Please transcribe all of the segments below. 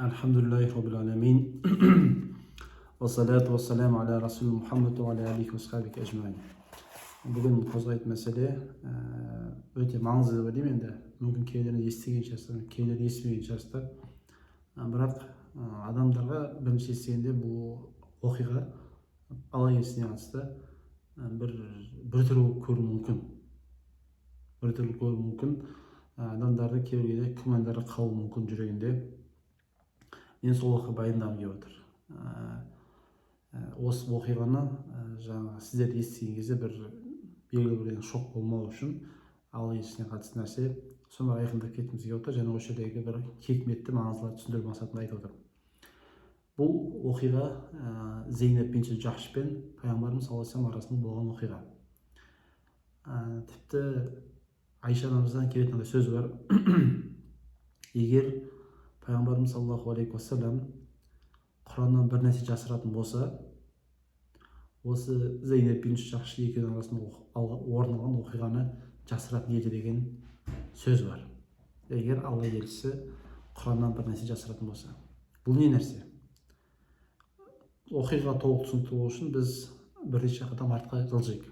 Alhamdulillahi Rabbil Alamin. Wa salatu wa salamu ala Rasul Muhammad wa ala alihi wa sahbihi ajma'in. Бүгін қозғайтын мәселе өте маңызды деп ойлаймын. Енді мүмкін кейбіреулер естіген шығарсыздар, кейбіреулер естімеген шығарсыздар. Бірақ адамдарға бірінші естігенде бұл оқиға алла есіне қатысты бір түрлі көру мүмкін. Бір түрлі көру мүмкін. Адамдарды кейбіреулерде күмәндары қалуы мүмкін жүрегінде. Мен сол оқиға баяндағым келіп отыр. Осы оқиғаны жаңа сіздер естіген кезде бір белгілі бір шок болмау үшін алла есіне қатысты нәрсе соны айқындап кеткіміз келіп отыр. Және осы жердегі бір хикметті маңыздыларды түсіндіру мақсатында айтып отырмын. Бұл оқиға Зейнеп бинт Жахш пен пайғамбарымыз саллаллаху алейхи вассалам арасында болған оқиға. Тіпті Айша анамыздан келетін сөз бар. Егер пайғамбарымыз саллаллаху алейхи вассалам Құраннан бір нәрсе жасыратын болса, осы Зейнеп бинт Жахш екеуінің арасында орын алған оқиғаны жасыратын еді деген сөз бар. Егер алла елшісі Құраннан бір нәрсе жасыратын болса. Бұл не нәрсе? Оқиға толық түсінікті болу үшін біз бірнеше қадам артқа жылжайық.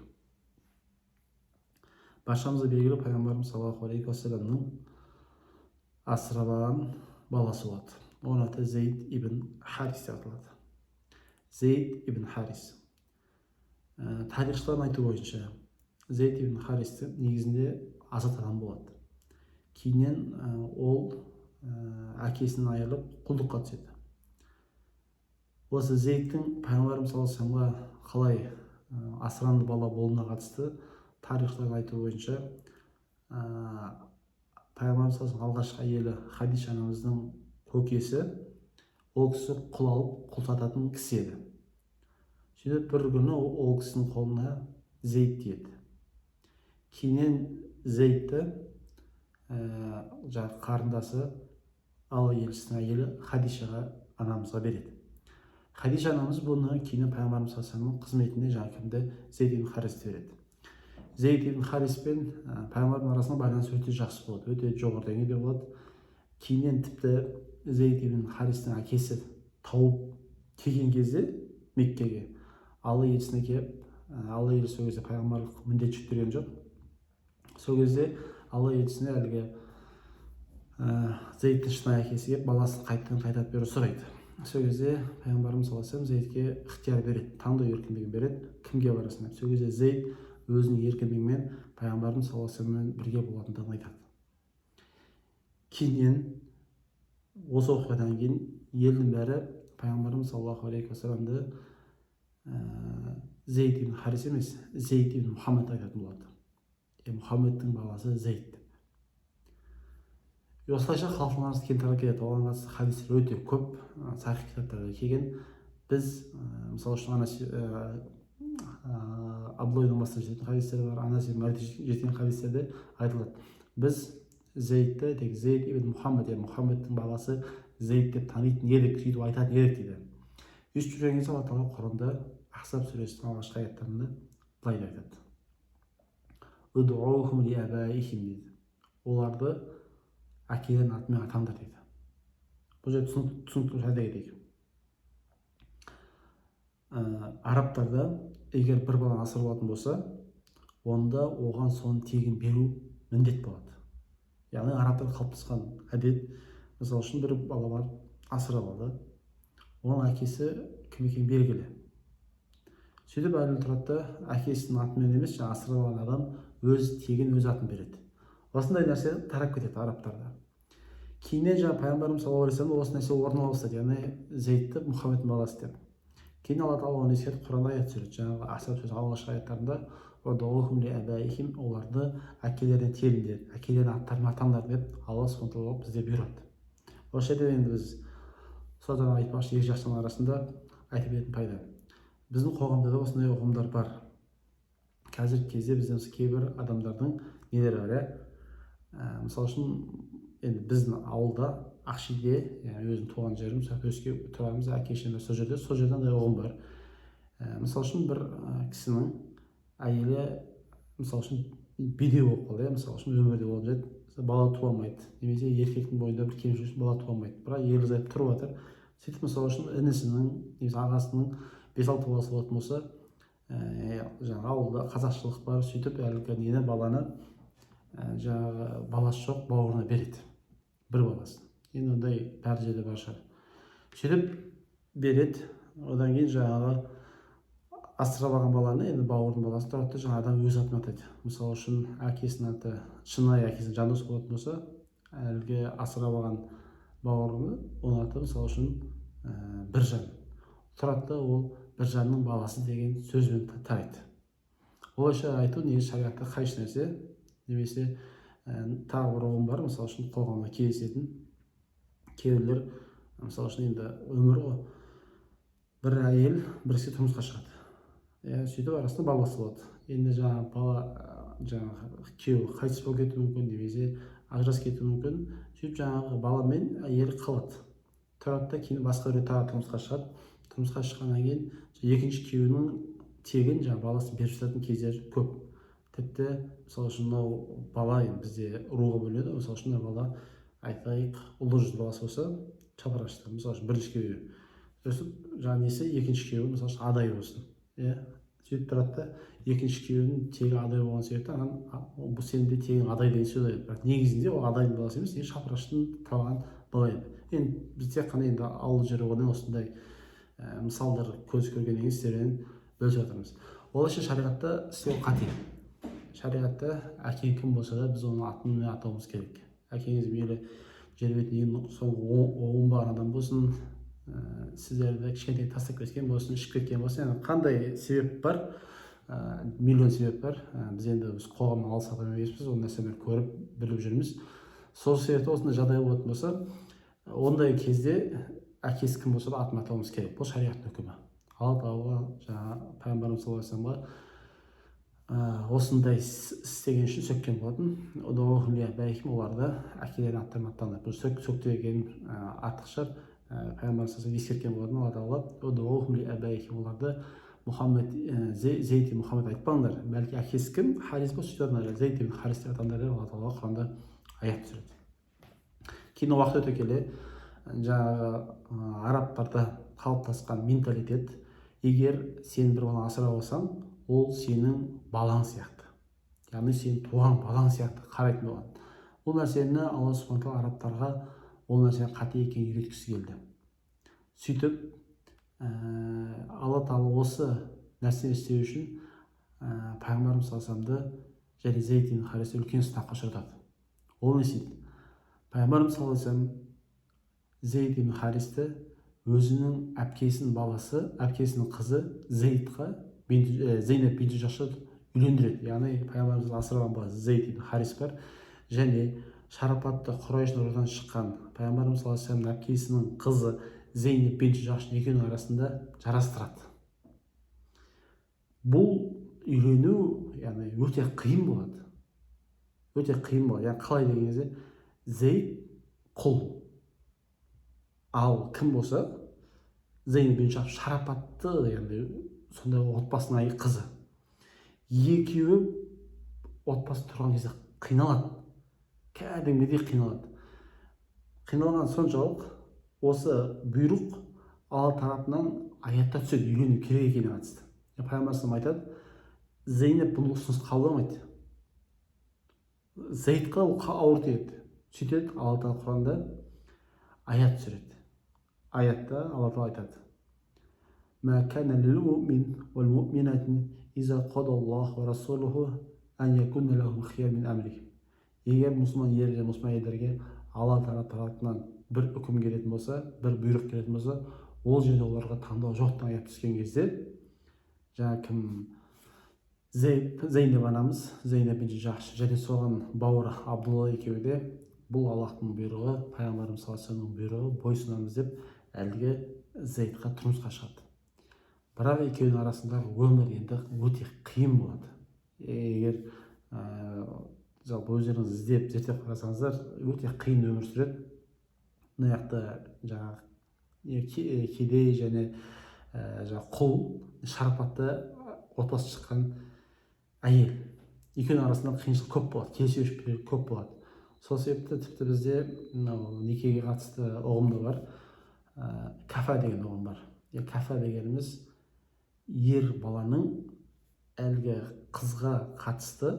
Баршамызға белгілі пайғамбарымыз саллаллаху алейхи вассаламның асырап алған баласы болады. Оның аты Зейд ибн Харис деп аталады. Зейд ибн Харис. Тарихшылардың айтуы бойынша Зейд ибн Харисті негізінде азат адам болады. Кейіннен ол әкесінен айырылып құлдыққа түседі. Осы Зейдтің пайғамбарымыз саллаллаху алейхи вассаламға қалай асыранды бала болуына қатысты тарихшылардың айтуы бойынша пайғамбарымыз саллаллаху алейхи вассалам алғашқы әйелі Хадиша анамыздың көкесі, ол кісі құл алып құл сататын кісі еді. Сөйтіп бір күні ол кісінің қолына Зейд тиеді. Кейіннен Зейдті қарындасы алла елшісінің әйелі Хадишаға анамызға береді. Хадиша анамыз бұны кейіннен пайғамбарымыз саллаллаху алейхи вассаламның қызметіне кімді Зейд ибн Харисті береді. Зейд ибн Харис пен пайғамбардың арасында байланыс өте жақсы болады, өте жоғары деңгейде болады. Кейіннен тіпті Зейд ибн Харистің әкесі тауып келген кезде Меккеге алла елшісіне келіп, алла елшісі сол кезде пайғамбарлық міндет жүктеген жоқ. Сол кезде алла елшісіне әлгі Зейдтің шынайы әкесі келіп баласын қайтарып беру сұрайды. Сол кезде пайғамбарымыз саллаллаху алейхи вассалам Зейдке ықтияр береді, таңдау еркіндігін береді, кімге барасың деп. Сол кезде Зейд өзінің еркіндігімен пайғамбарымыз саллаллаху алейхи вассаламмен бірге болатындығын айтады. Кейіннен осы оқиғадан кейін елдің бәрі пайғамбарымыз саллаллаху алейхи вассаламды Зейд ибн Харис емес, Зейд ибн Мұхаммед айтатын болады. Мұхаммедтің баласы Зейд. Осылайша халықтың арасында кең тарап кетеді. Оған қатысты хадистер өте көп, сахих кітаптарда келген. Біз мысалы үшін Абдуллаһ басқа жететін хадистер бар, Анас ибн Малик жеткен хадистерде айтылады. Біз Зейдті тек Зейд ибн Мұхаммед, Мұхаммедтің баласы Зейд деп танитын едік, сөйтіп айтатын едік дейді. Өстіп жүрген кезде Алла тағала Құранда Ахзаб сүресінің алғашқы аяттарында былай айтады. Уд'уухум ли абаихим дейді. Оларды әкелерінің атымен атаңдар дейді. Бұл жерде түсінікті айта кетейік. Арабтарда егер бір баланы асырап алатын болса, онда оған соны тегін беру міндет болады. Яғни арабтарда қалыптасқан әдет, мысалы үшін бір бала бар, асырап алды. Оның әкесі кім екені белгілі. Сөйтіп әлі тұрады да, әкесінің атымен емес, асырап алған адам өз тегін өз атын береді. Осындай нәрсе тарап кетеді арабтарда. Кейіннен пайғамбарымыз саллаллаху алейхи вассалам осы нәрсе орын ала бастады, яғни Зейдті Мұхаммедтің баласы деп. Кейін Алла тағала оны ескертіп Құранда аят түсіреді. Жаңағы Ахзаб сүресінің алғашқы аяттарында уд'уухум ли абаихим, оларды әкелеріне теліңдер, әкелерінің аттарын атаңдар деп Алла субхана тағала бізде бұйырады. Осы жерде енді біз содан айтпақшы екі жақтың арасында айтып кететін пайда. Біздің қоғамда да осындай ұғымдар бар. Қазіргі кезде біздің кейбір адамдардың нелері бар. Мысалы үшін енді біздің ауылда Ақшиде, өзім туған жерім, өсіп тұрамыз, әке-шешеміз сол жерден де ұғым бар. Мысалы үшін бір кісінің әйелі мысалы үшін бедеу болып қалды, мысалы үшін өмірде болып жатады, бала туа алмайды, немесе еркектің бойында бір кемшілік бала туа алмайды, бірақ ерлі зайып тұрып жатыр. Сөйтіп мысалы үшін інісінің немесе ағасының 5-6 баласы болатын болса, жаңағы ауылда қазақшылық бар, сөйтіп әлгі нені баланы жаңағы баласы жоқ бауырына береді, бір баласын. Енді ондай бәр жерде бар шығар. Сөйтіп береді, одан кейін жаңағы асырап алған баланы, енді бауырдың баласы тұрады да жаңа адам өз атын атайды. Мысалы үшін әкесінің аты шынайы әкесінің жандос болатын болса, әлгі асырап алған бауырыны оның аты мысалы үшін Біржан тұрады да, ол Біржанның баласы деген сөзбен тарайды. Олайша айту негізі шариғатта қайшы нәрсе. Немесе тағы бір ұғым бар, мысалы үшін қоғамда кездесетін кейбіреулер, мысалы үшін енді өмір ғой, бір әйел бір кісі тұрмысқа шығады, сөйтіп арасында баласы болады. Енді жаңағы бала жаңағы күйеуі қайтыс болып кетуі мүмкін, немесе ажырасып кетуі мүмкін. Сөйтіп жаңағы бала мен әйелі қалады, тұрады да кейін басқа біреу тағы тұрмысқа шығады. Тұрмысқа шыққаннан кейін екінші күйеуінің тегін жаңағы баласын беріп жататын кездер көп. Тіпті мысалы үшін мынау бала енді бізде руға бөлінеді. Мысалы үшін мына бала айтайық ұлы жүз баласы болса шапарға шықты, мысалы үшін бірінші күйеуі өсіп жаңағы несі екінші күйеуі мысалы үшін адай болсын, сөйтіп тұрады да екінші күйеуінің тегі адай болған себептен бұл сенің де тегің адай деген сөз айтады. Бірақ негізінде ол адайдың баласы емес, шапырашты талған бала еді. Енді біз тек қана енді ауыл жері одан осындай мысалдар көз көрген естерінен бөлісіп жатырмыз. Олайша шариғатта істеу қате. Шариғатта әкең кім болса да біз оның атын атауымыз керек. Әкеңіз мейлі жер бетінен соңғы оңбаған адам болсын, сіздерді кішкентай тастап кеткен болсын, ішіп кеткен болсын, yani қандай себеп бар, миллион себеп бар. Біз енді қоғамнан алыс адам емеспіз, ол нәрсені көріп біліп жүрміз. Сол себепті осындай жағдай болатын болса, ондай кезде әкесі кім болса да атын атауымыз керек. Бұл шариғаттың үкімі. Алла тағала жаңағы пайғамбарымыз саллаллаху алейхи вассаламға осындай істеген үшін сөккен болатын. Оларды әкелерінің аттарын аттанып, бұл сөк деген артық шығар. Пайғамбарымыз ескерткен болатын. Алла тағала оларды Мұхаммед Зейд Мұхаммед айтпаңдар, бәлки әкесі кім, Харис болса сөйтіп Зейд ибн Харис деп атаңдар деп Алла тағала Құранда аят түсіреді. Кейін уақыт өте келе жаңағы арабтарда қалыптасқан менталитет, егер сен бір баланы асырап алсаң, ол сенің балаң сияқты, яғни сен туған балаң сияқты қарайтын болған. Бұл нәрсені Алла субхана тағала арабтарға ол нәрсені қате екенін үйреткісі келді. Сөйтіп Алла тағала осы нәрсені істеу үшін пайғамбарымыз саллаллаху алейхи вассаламды және Зейд ибн Харисті үлкен сынаққа ұшыратады. Ол не істейді? Пайғамбарымыз саллаллаху алейхи вассалам Зейд ибн Харисті өзінің әпкесінің баласы, әпкесінің қызы Зейдқа Зейнеп бинти Жахшты үйлендіреді. Яғни пайғамбарымыздың асыраған баласы Зейд ибн Харис бар, және шарапатты Құрайш руынан шыққан пайғамбарымыз саллаллаху алейхи вассаламның әпкесінің қызы Зейнеп бинти Жахш екеуінің арасында жарастырады. Бұл үйлену яғни өте қиын болады. Өте қиын болады. Яғни қалай деген кезде Зейд құл, ал кім болса Зейнеп бинти Жахш шарапатты, яғни сондай отбасының қызы. Екеуі отбасы тұрған кезде қиналады. Кәдімгідей қиналады. Қиналған соншалық осы бұйрық Алла тарапынан аятта түседі, үйлену керек екеніне қатысты. Пайғамбарымыз айтады, Зейнеп бұл ұсынысты қабылдамайды. Зейдқа ол ауыр тиеді. Сөйтеді, Алла тағала Құранда аят түсіреді. Аятта Алла тағала айтады: "Ма кана лил муъмин вал муъминати иза қада Аллаху ва расулуху ан якунна лахум хияр мин амрихим." Егер мұсылман ер және мұсылман әйелдерге Алла тағала тарапынан бір үкім келетін болса, бір бұйрық келетін болса, ол жерде оларға таңдау жоқтың аят түскен кезде, жаңа кім Зейнеп анамыз, Зейнеп бинти Жахш және соған бауыры Абдулла екеуі де бұл Аллахтың бұйрығы, пайғамбарымыз саллаллаху алейхи вассаламның бұйрығы, бойсынамыз деп әлгі Зейдқа тұрмысқа шығады. Бірақ екеуінің арасындағы өмір енді өте қиын болады. Егер жалпы өздеріңіз іздеп зерттеп қарасаңыздар, өте қиын өмір сүреді. Мына жақта жаңағы кедей және құл, шарапатты отбасы шыққан әйел. Екеуінің арасында қиыншылық көп болады, келіспеушілік көп болады. сол себепті тіпті бізде мынау некеге қатысты ұғым да бар. Кафа деген ұғым бар. Кафа дегеніміз ер баланың әлгі қызға қатысты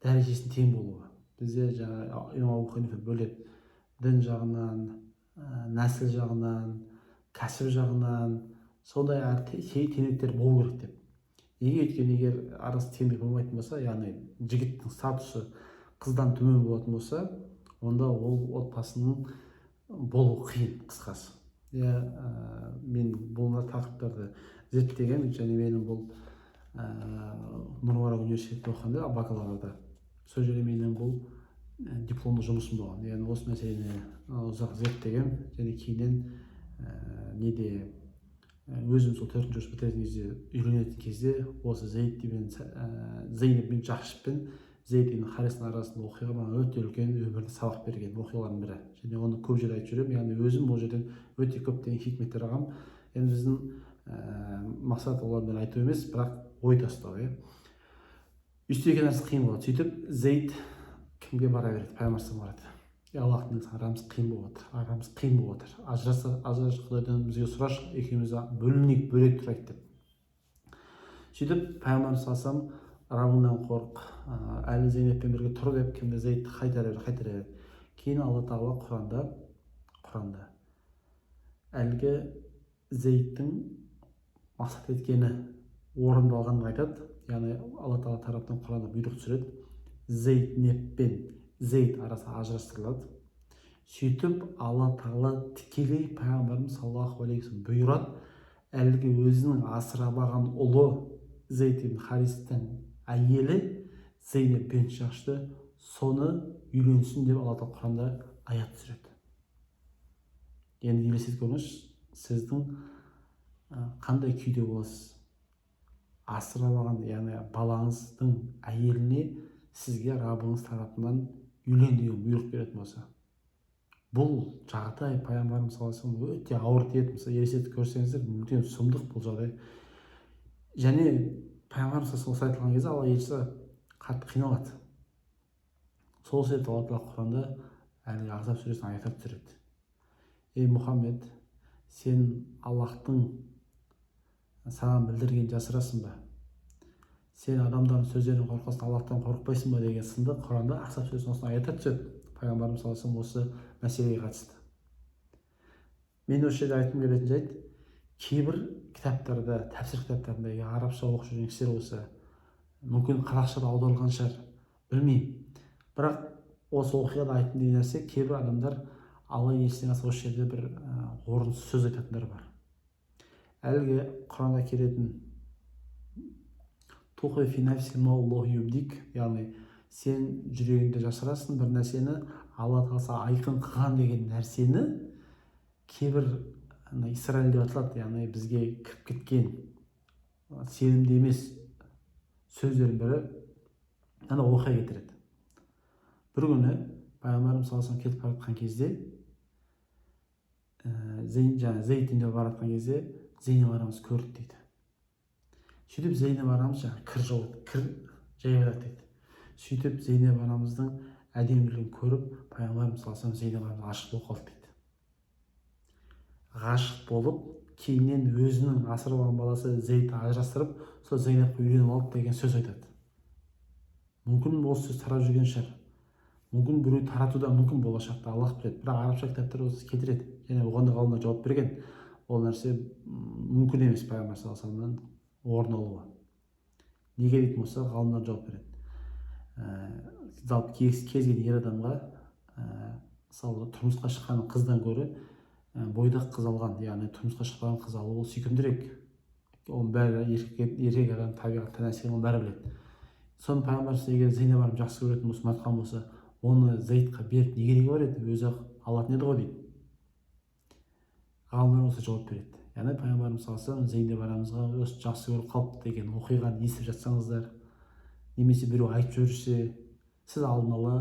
дәрежесінің тең болуы. Бізде жаңа имам Абу Ханифа бөледі: дін жағынан, нәсіл жағынан, кәсіп жағынан сондай теңдіктер болу керек деп. Өйткені егер арасы теңдік болмайтын болса, яғни жігіттің статусы қыздан төмен болатын болса, онда ол отбасының болу қиын, қысқасы. Мен бұл тақырыптарды зерттеген, және менің бұл Нұр-Марак университетінде оқығанда бакалаврда сол жерде менің бұл дипломдық жұмысым болған. Яғни осы мәселені ұзақ зерттеген, және кейіннен өзім сол 4-ші курс бітіретін кезде, үйленетін кезде осы Зейнеп бин Жахш пен Зейд ибн Харистың арасында оқиға маған өте үлкен өмірде сабақ берген оқиғалардың бірі. Және оны көп жерде айтып жүремін. Яғни өзім ол жерден өте көптеген хикметтер алғам. Енді біздің мақсат олармен айту емес, бірақ ой тастау. Үстеген нәрсе қиын болады. Сөйтіп Зейд кімге бара береді? Пайғамбарымызға барады. Аллахтың арамыз қиын болып отыр. Ажырасып Құдайдан бізге сұрашы, екеуміз бөлінейік, бөлек тұрайық деп. Сөйтіп пайғамбарымыз салсам, Раббыңнан қорық, әлі Зейнеппен бірге тұр деп, кімді Зейдті қайтара береді. Кейін Алла Тағала Құранда әлгі Зейдтің мақсат еткені орындалғанын айтады. Яғни Алла Тағала тараптан Құранда бұйрық түсіреді: Зейнеппен Зейд арасы ажырастырылады. Сөйтіп Алла Тағала тікелей пайғамбарымыз саллаллаху алейхи вассалам бұйырады, әлгі өзінің асырап алған ұлы Зейд ибн Харистың әйелі Зейнеп бин Жахшты соны үйленсін деп Алла Тағала Құранда аят түсіреді. Енді елестетіп көріңіз, сіздің қандай күйде боласыз? Асырап алған, яғни балаңыздың әйеліне сізге Раббыңыз тарапынан үйлен деген бұйрық беретін болса, бұл жағдай пайғамбарымыз саллаллаху алейхи вассалам өте ауыр тиеді. Мысалы, елестетіп көрсеңіздер, мүлдем сұмдық бұл жағдай. Және пайғамбарымыз осылай айтылған кезде Алла елшісі қатты қиналады. Сол себепті Алла Тағала Құранда әлгі Ахзаб сүресінің аяттар түсіреді: ей Мұхаммед, сен Аллахтың саған білдірген жасырасың ба? Сен адамдардың сөздерінен қорқасың, Аллахтан қорықпайсың ба деген сынды Құранда Ахзаб сүресінің осындай аяттар түседі. Пайғамбарымыз саллаллаху алейхи вассалам осы мәселеге қатысты. Мен осы жерде айтқым келетін жайт, кейбір кітаптарда, тәпсір кітаптарында, арабша оқып жүрген кісілер болса, мүмкін қазақшаға аударылған шығар, білмеймін. Бірақ осы оқиғада айтын деген нәрсе, кейбір адамдар Алла елшісіне осы жерде бір орынсыз сөз айтатындар бар. Әлгі Құранда келетін тухи фи нафсика ма Аллаху юбдик, яғни сен жүрегіңде жасырасың бір нәрсені, Алла Тағала айқын қылған деген нәрсені кейбір Исраиль деп аталады, яғни бізге кіріп кеткен сенімді емес сөздердің бірі оқиға кетіреді. Бір күні пайғамбарымыз саллаллаху алейхи вассалам кетіп бара жатқан кезде, Зейд үйіне бара жатқан кезде Зейнеп анамыз көрді дейді. Сөйтіп Зейнеп анамыз кір жайып жатады дейді. Сөйтіп Зейнеп анамыздың әдемілігін көріп, пайғамбарымыз саллаллаху алейхи вассалам Зейнеп анамыз ғашық болып қалды дейді. Ғашық болып, кейіннен өзінің асырап алған баласы Зейдті ажырастырып, сол Зейнепке үйленіп алды деген сөз айтады. Мүмкін осы сөз тарап жүрген шығар. Мүмкін біреу тарату да мүмкін болашақта, Аллах біледі. Бірақ арабша кітаптар осы кетіреді. Және оған да ғалымдар жауап берген. Ол нәрсе мүмкін емес пайғамбар саллаллаху алейхи вассаламнан орын алуы. Неге дейтін болса, ғалымдар жауап береді. Кез келген ер адамға мысалы тұрмысқа шыққан қыздан гөрі бойдақ қыз алған, яғни тұрмысқа шыққан қыз алу ол сүйкімдірек. Оның бәрі еркек адам табиғатта нәрсе, оны бәрі біледі. Соны пайғамбарымыз егер Зейнеп анамды жақсы көретін болса, ұнатқан болса, оны Зейдқа беріп неге бар еді? Өзі алатын еді ғой дейді. Ғалымдар осы жауап береді. Яғни пайғамбарымыз саллаллаху алейхи вассалам Зейнеп анамызға осы жақсы көріп қалыпты деген оқиғаны естіп жатсаңыздар, немесе біреу айтып жүрсе, сіз алдын ала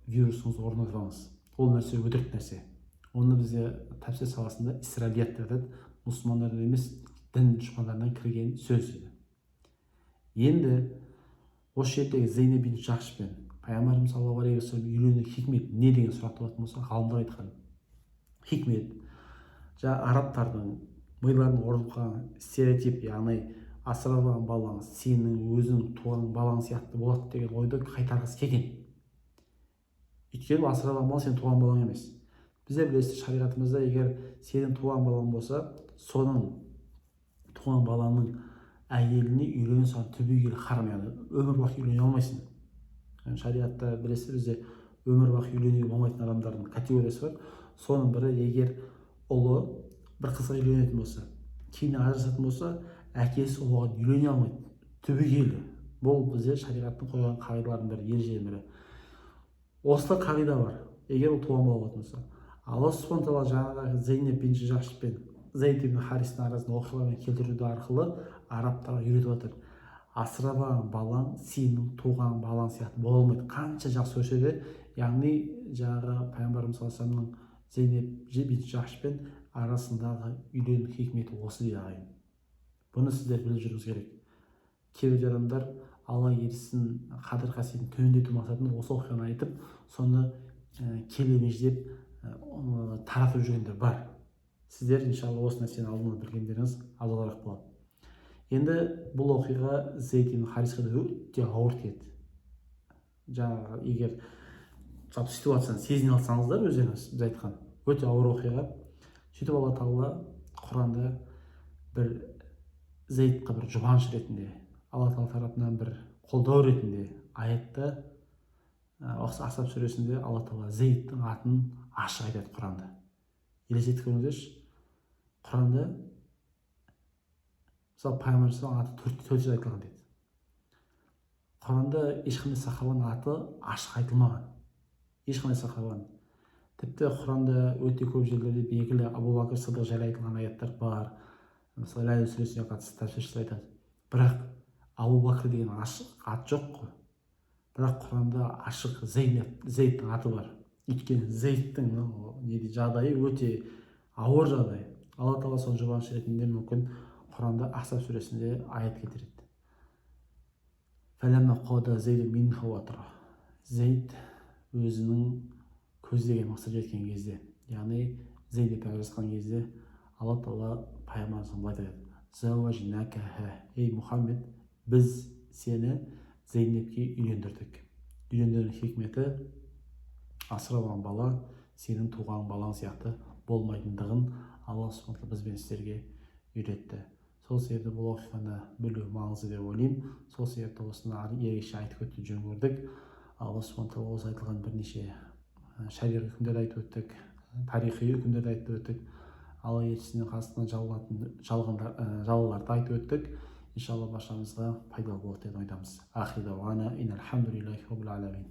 вирусыңызды орнатып алыңыз. Ол нәрсе өтірік нәрсе. Оны бізде тәпсір саласында исраилият деп атады. Мұсылмандардан емес, дін дұшпандарынан кірген сөз дейді. Енді осы жердегі Зейнеп бин Жахш пен пайғамбарымыз саллаллаху алейхи уассалам үйлену хикмет не деген сұрақ туатын болса, ғалымдар айтқан хикмет жаңағы арабтардың миларын орнып қалған стереотип, яғни асырап алған балаң сенің өзің туған балаң сияқты болады деген ойды қайтарғысы келген. Өйткені асырап алған бала сенің туған балаң емес. Біздер білесіз, шариғатымызда егер сенің туған балаң болса, соның туған баланың әйеліне үйлену саған түбегейлі харам, яғни өмір бақи үйлене алмайсың. Шариғатта білесіз, бізде өмір бақи үйленуге болмайтын адамдардың категориясы бар. Соның бірі, егер ұлы бір қызға үйленетін болса, кейін ажырасатын болса, әкесі оған үйлене алмайды түбегейлі. Бұл бізде шариғаттың қойған қағидалардың бірі, ереженің бірі. Осылай қағида бар. Егер ол туған бала болатын болса, Алла субхана тағала жаңағы Зейнеп бин Жахш пен Зейд ибн Харистің арасында оқиғалармен келтіруді арқылы арабтарға үйретіп жатыр. Асырап алған балаң сенің туған балаң сияқты бола алмайды. Қанша жақсы көрсе де, яғни жаңағы пайғамбарымыз саллаллаху алейхи вассаламның Зейнеп бин Жахшпен арасындағы үйлену хикметі осы дейді ағайын. Бұны сіздер біліп жүруіңіз керек. Кейбір адамдар Алла ерсін қадір қасиетін төмендету мақсатында осы оқиғаны айтып, соны келемеждеп таратып жүргендер бар. Сіздер иншалла осы нәрсені алдынан білгендеріңіз абзалырақ болады. Енді бұл оқиға Зейд ибн Харисқа да өте ауыр тиеді. Жаңағы егер ситуацияны сезіне алсаңыздар, өздеріңіз біз айтқан өте ауыр оқиға. Сөйтіп Алла тағала Құранда бір Зейдқа бір жұбаныш ретінде, Алла тағала тарапынан бір қолдау ретінде аятта Ахзаб сүресінде Алла тағала Зейдтің атын ашық айтады Құранда. Елестетіп көріңіздерші, Құранда мысалы пайғамбарымыздың аты 4 рет айтылған дейді. Құранда ешқандай сахабаның аты ашық айтылмаған. Ешқандай сахабаның. Тіпті Құранда өте көп жерлерде белгілі Абу Бакр Сыдық жайлы айтылған аяттар бар. Мысалы Ләйлә сүресіне қатысты тәфсіршілер айтады. Бірақ Абу Бакр деген ашық ат жоқ қой. Бірақ Құранда ашық Зейдтің аты бар. Өйткені Зейдтің жағдайы өте ауыр жағдай. Алла тағала соны жұбаныш ретінде мүмкін Құранда Ахзаб сүресінде аят келтіреді. Зейд өзінің көздеген мақсат жеткен кезде, яғни Зейдпен ажырасқан кезде, Алла тағала пайғамбарымызға былай айтады: ей Мұхаммед, біз сені Зейнепке үйлендірдік. Үйлендірудің хикметі асырап алған бала сенің туған балаң сияқты болмайтындығын Алла субхана тағала бізбен сіздерге үйретті. Сол себепті бұл оқиғаны білу маңызды деп ойлаймын. Сол себепті осыны ерекше айтып өтуді жөн көрдік. Алла субхана тағала осы айтылған бірнеше шариғи үкімдерді айтып өттік, тарихи үкімдерді айтып өттік. Алла елшісінің қасынан жалаларды айтып өттік. Иншалла баршамызға пайдалы болады деп ойдамыз. Ахир дауана инальхамдулиллахи роббил аламин.